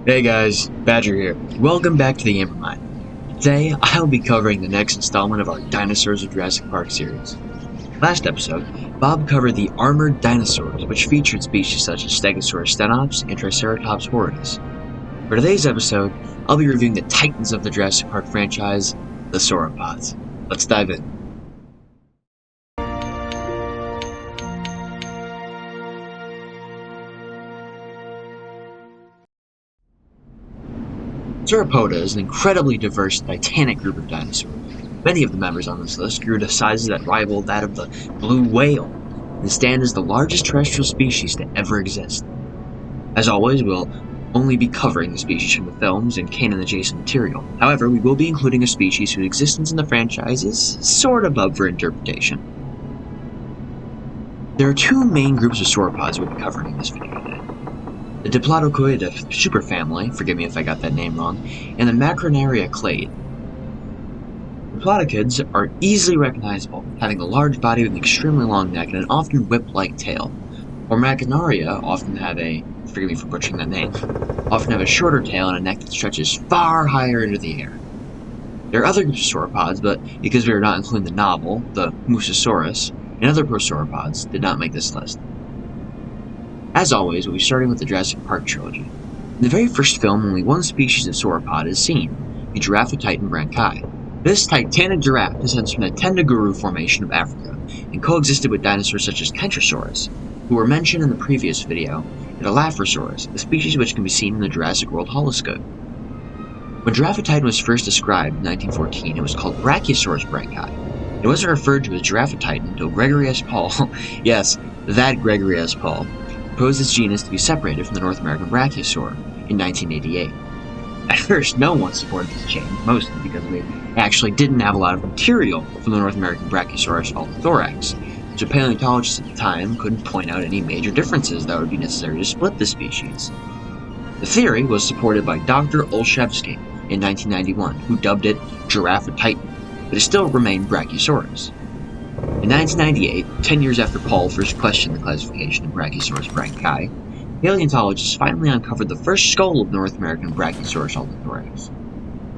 Hey guys, Badger here. Welcome back to the Ampermine. Today, I'll be covering the next installment of our Dinosaurs of Jurassic Park series. Last episode, Bob covered the armored dinosaurs, which featured species such as Stegosaurus stenops and Triceratops horridus. For today's episode, I'll be reviewing the titans of the Jurassic Park franchise, the sauropods. Let's dive in. Sauropoda is an incredibly diverse, titanic group of dinosaurs. Many of the members on this list grew to sizes that rival that of the blue whale, and stand as the largest terrestrial species to ever exist. As always, we'll only be covering the species from the films and canon-adjacent material. However, we will be including a species whose existence in the franchise is sort of up for interpretation. There are two main groups of sauropods we'll be covering in this video today. The Diplodocida superfamily, forgive me if I got that name wrong, and the Macronaria clade. Diplodocids are easily recognizable, having a large body with an extremely long neck and an often whip-like tail, while Macronaria often have a, forgive me for butchering that name, often have a shorter tail and a neck that stretches far higher into the air. There are other groups of sauropods, but because we are not including the novel, the Mosasaurus, and other prosauropods did not make this list. As always, we'll be starting with the Jurassic Park trilogy. In the very first film, only one species of sauropod is seen, the Giraffatitan branchi. This titanic giraffe descends from the Tendaguru Formation of Africa, and coexisted with dinosaurs such as Kentrosaurus, who were mentioned in the previous video, and Elaphrosaurus, a species which can be seen in the Jurassic World Holoscope. When Giraffatitan was first described in 1914, it was called Brachiosaurus branchi. It wasn't referred to as Giraffatitan until Gregory S. Paul, yes, that Gregory S. Paul, proposed this genus to be separated from the North American Brachiosaur in 1988. At first, no one supported this change, mostly because we actually didn't have a lot of material from the North American Brachiosaurus altithorax, so paleontologists at the time couldn't point out any major differences that would be necessary to split the species. The theory was supported by Dr. Olszewski in 1991, who dubbed it Giraffatitan, but it still remained Brachiosaurus. In 1998, 10 years after Paul first questioned the classification of Brachiosaurus branchi, paleontologists finally uncovered the first skull of North American Brachiosaurus altithorax.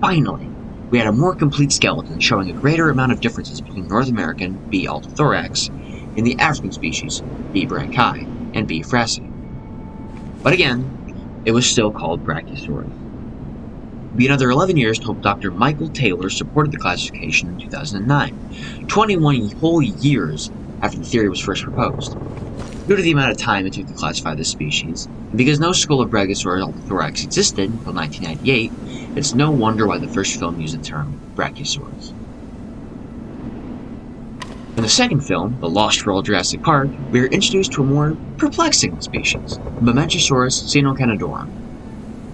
Finally, we had a more complete skeleton showing a greater amount of differences between North American B. altithorax and the African species B. branchi and B. frasii. But again, it was still called Brachiosaurus. It would be another 11 years until Dr. Michael Taylor supported the classification in 2009, 21 whole years after the theory was first proposed. Due to the amount of time it took to classify this species, and because no skull of Brachiosaurus altithorax existed until 1998, it's no wonder why the first film used the term Brachiosaurus. In the second film, The Lost World Jurassic Park, we are introduced to a more perplexing species, Mamenchisaurus caenocanidorum.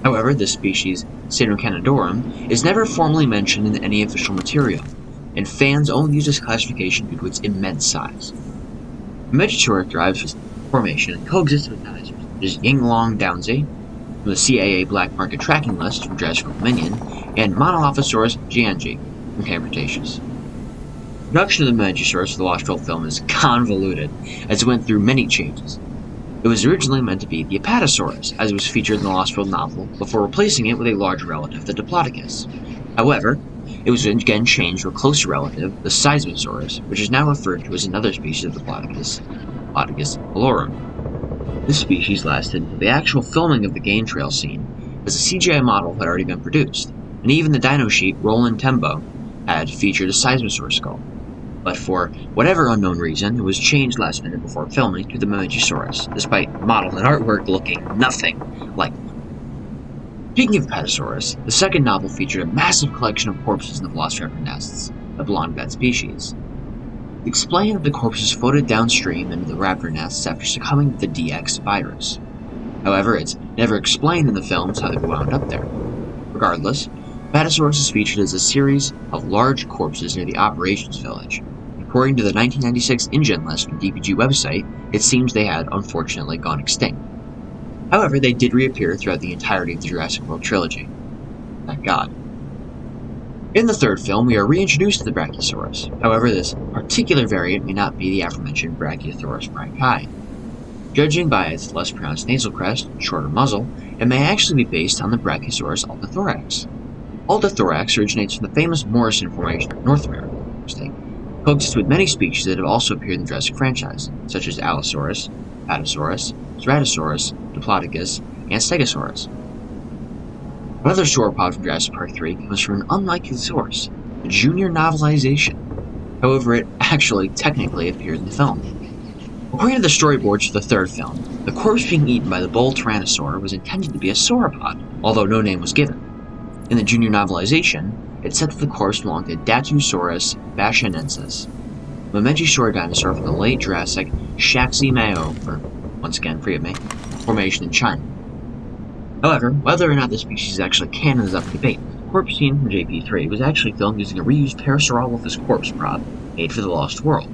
However, this species, Caenocanidorum, is never formally mentioned in any official material, and fans only use this classification due to its immense size. Mamenchisaurus derives from formation and coexists with dinosaurs such as Yinglong Downsy, from the CAA Black Market Tracking List from Jurassic Dominion, and Monolophosaurus giangi from Camp Cretaceous. Production of the Mamenchisaurus for the Lost World film is convoluted, as it went through many changes. It was originally meant to be the Apatosaurus, as it was featured in the Lost World novel, before replacing it with a larger relative, the Diplodocus. However, it was again changed to a closer relative, the Seismosaurus, which is now referred to as another species of Diplodocus, Diplodocus palorum. This species lasted until the actual filming of the game trail scene, as a CGI model had already been produced, and even the dino sheet Roland Tembo had featured a Seismosaurus skull. But for whatever unknown reason, it was changed last minute before filming to the Mamenchisaurus, despite model and artwork looking nothing like them. Speaking of Apatosaurus, the second novel featured a massive collection of corpses in the velociraptor nests that belonged to that species. It explained that the corpses floated downstream into the raptor nests after succumbing to the DX virus. However, it's never explained in the films how they wound up there. Regardless, Apatosaurus is featured as a series of large corpses near the operations village. According to the 1996 InGen list from DPG website, it seems they had unfortunately gone extinct. However, they did reappear throughout the entirety of the Jurassic World trilogy. Thank God. In the third film, we are reintroduced to the Brachiosaurus. However, this particular variant may not be the aforementioned Brachiosaurus branchi. Judging by its less pronounced nasal crest and shorter muzzle, it may actually be based on the Brachiosaurus altathorax. Altathorax originates from the famous Morrison Formation of North America, coexisted with many species that have also appeared in the Jurassic franchise, such as Allosaurus, Apatosaurus, Ceratosaurus, Diplodocus, and Stegosaurus. Another sauropod from Jurassic Park 3 comes from an unlikely source, a junior novelization. However, it actually technically appeared in the film. According to the storyboards for the third film, the corpse being eaten by the bull tyrannosaur was intended to be a sauropod, although no name was given. In the junior novelization, it said that the corpse belonged to Datusaurus bachianensis, a Mementosaur dinosaur from the late Jurassic Shaxi-Mao, or once again, forgive me, formation in China. However, whether or not the species is actually canon is up for debate. The corpse scene from JP3 was actually filmed using a reused Parasaurolophus corpse prop made for The Lost World.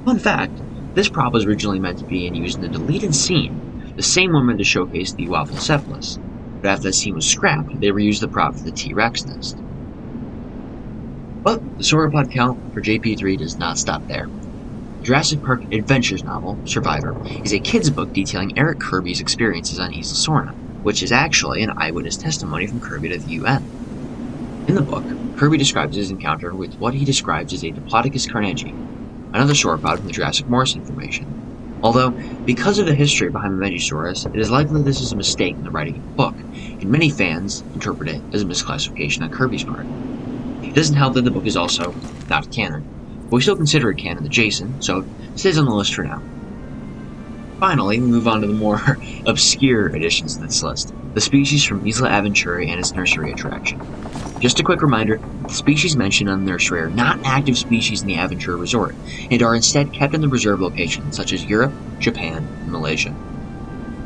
Fun fact, this prop was originally meant to be used in the deleted scene, the same one meant to showcase the Waphocephalus, but after that scene was scrapped, they reused the prop for the T-Rex nest. But the sauropod count for JP3 does not stop there. The Jurassic Park Adventures novel, Survivor, is a kid's book detailing Eric Kirby's experiences on Isla Sorna, which is actually an eyewitness testimony from Kirby to the UN. In the book, Kirby describes his encounter with what he describes as a Diplodocus carnegie, another sauropod from the Jurassic Morrison Formation. Although, because of the history behind Mementosaurus, it is likely this is a mistake in the writing of the book, and many fans interpret it as a misclassification on Kirby's part. It doesn't help that the book is also not canon, but we still consider it canon adjacent, so it stays on the list for now. Finally, we move on to the more obscure additions to this list, the species from Isla Aventura and its nursery attraction. Just a quick reminder, the species mentioned on the nursery are not active species in the Aventura Resort, and are instead kept in the reserve locations such as Europe, Japan, and Malaysia.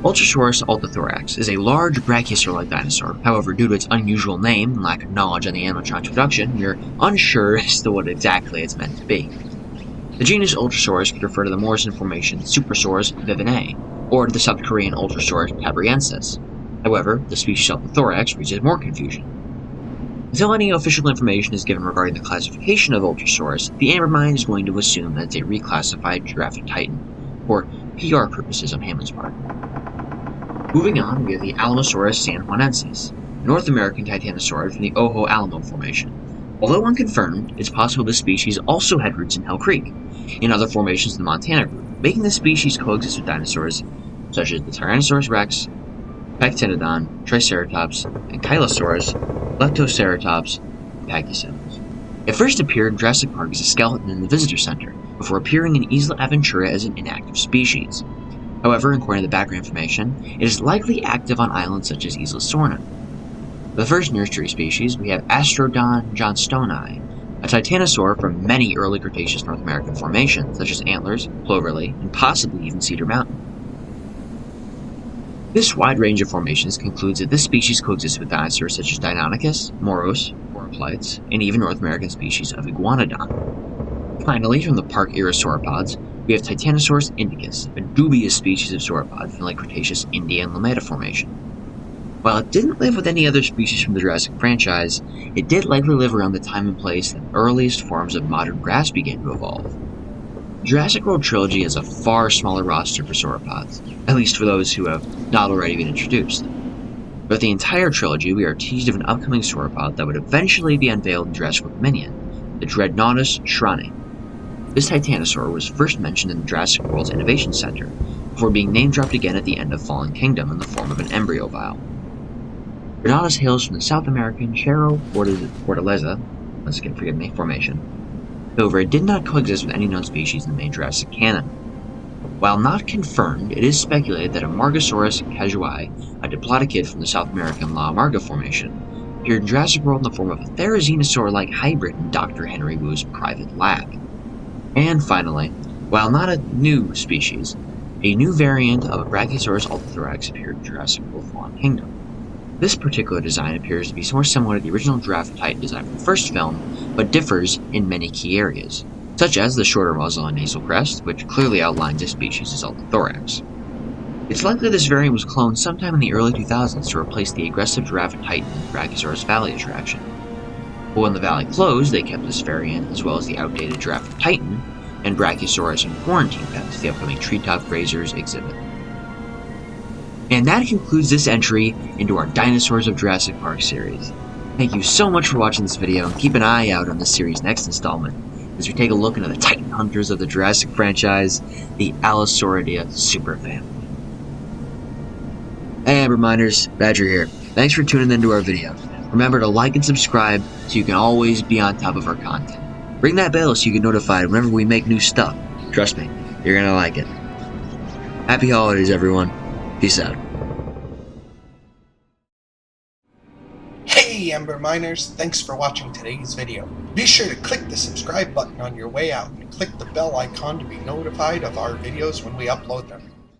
Ultrasaurus altathorax is a large brachiosaur-like dinosaur. However, due to its unusual name and lack of knowledge on the animatronic production, we are unsure as to what exactly it's meant to be. The genus Ultrasaurus could refer to the Morrison Formation Suprasaurus vivinae, or to the South Korean Ultrasaurus tabriensis. However, the species altathorax raises more confusion. Until any official information is given regarding the classification of Ultrasaurus, the Ambermind is going to assume that it's a reclassified Jurassic Titan, for PR purposes on Hammond's part. Moving on, we have the Alamosaurus sanjuanensis, a North American titanosaurid from the Ojo Alamo Formation. Although unconfirmed, it's possible this species also had roots in Hell Creek, in other formations of the Montana group, making this species coexist with dinosaurs such as the Tyrannosaurus rex, Pectinodon, Triceratops, Ankylosaurus, Leptoceratops, and Pachycetus. It first appeared in Jurassic Park as a skeleton in the Visitor Center, before appearing in Isla Aventura as an inactive species. However, according to the background information, it is likely active on islands such as Isla Sorna. For the first nursery species, we have Astrodon johnstonii, a titanosaur from many early Cretaceous North American formations, such as Antlers, Cloverleaf, and possibly even Cedar Mountain. This wide range of formations concludes that this species coexists with dinosaurs such as Deinonychus, Moros, Auroplites, and even North American species of Iguanodon. Finally, from the Park-era sauropods, we have Titanosaurus indicus, a dubious species of sauropod from the late Cretaceous India and Lometa Formation. While it didn't live with any other species from the Jurassic franchise, it did likely live around the time and place that earliest forms of modern grass began to evolve. The Jurassic World Trilogy has a far smaller roster for sauropods, at least for those who have not already been introduced. Throughout the entire trilogy, we are teased of an upcoming sauropod that would eventually be unveiled in Jurassic World Dominion, the Dreadnoughtus shrani. This titanosaur was first mentioned in the Jurassic World's Innovation Center, before being name-dropped again at the end of Fallen Kingdom in the form of an embryo vial. Dreadnoughtus hails from the South American Cerro Fortaleza, once again forgive me, formation. However, it did not coexist with any known species in the main Jurassic canon. While not confirmed, it is speculated that Amargasaurus cajuai, a diplodocid from the South American La Amarga Formation, appeared in Jurassic World in the form of a therizinosaur-like hybrid in Dr. Henry Wu's private lab. And finally, while not a new species, a new variant of a Brachiosaurus altathorax appeared in Jurassic World Fallen Kingdom. This particular design appears to be more similar to the original Jurassic Titan design from the first film, but differs in many key areas, such as the shorter muzzle and nasal crest, which clearly outlines this species as altathorax. It's likely this variant was cloned sometime in the early 2000s to replace the aggressive Jurassic Titan in the Brachiosaurus Valley attraction. But when the valley closed, they kept this variant, as well as the outdated Jurassic Titan and Brachiosaurus in quarantine pets, the upcoming Treetop Grazers exhibit. And that concludes this entry into our Dinosaurs of Jurassic Park series. Thank you so much for watching this video, and keep an eye out on this series' next installment as we take a look into the titan hunters of the Jurassic franchise, the Allosauridae superfamily. Hey Amberminers, Badger here. Thanks for tuning into our video. Remember to like and subscribe so you can always be on top of our content. Ring that bell so you get notified whenever we make new stuff. Trust me, you're gonna like it. Happy holidays, everyone. Peace out. Hey Ember Miners, thanks for watching today's video. Be sure to click the subscribe button on your way out and click the bell icon to be notified of our videos when we upload them.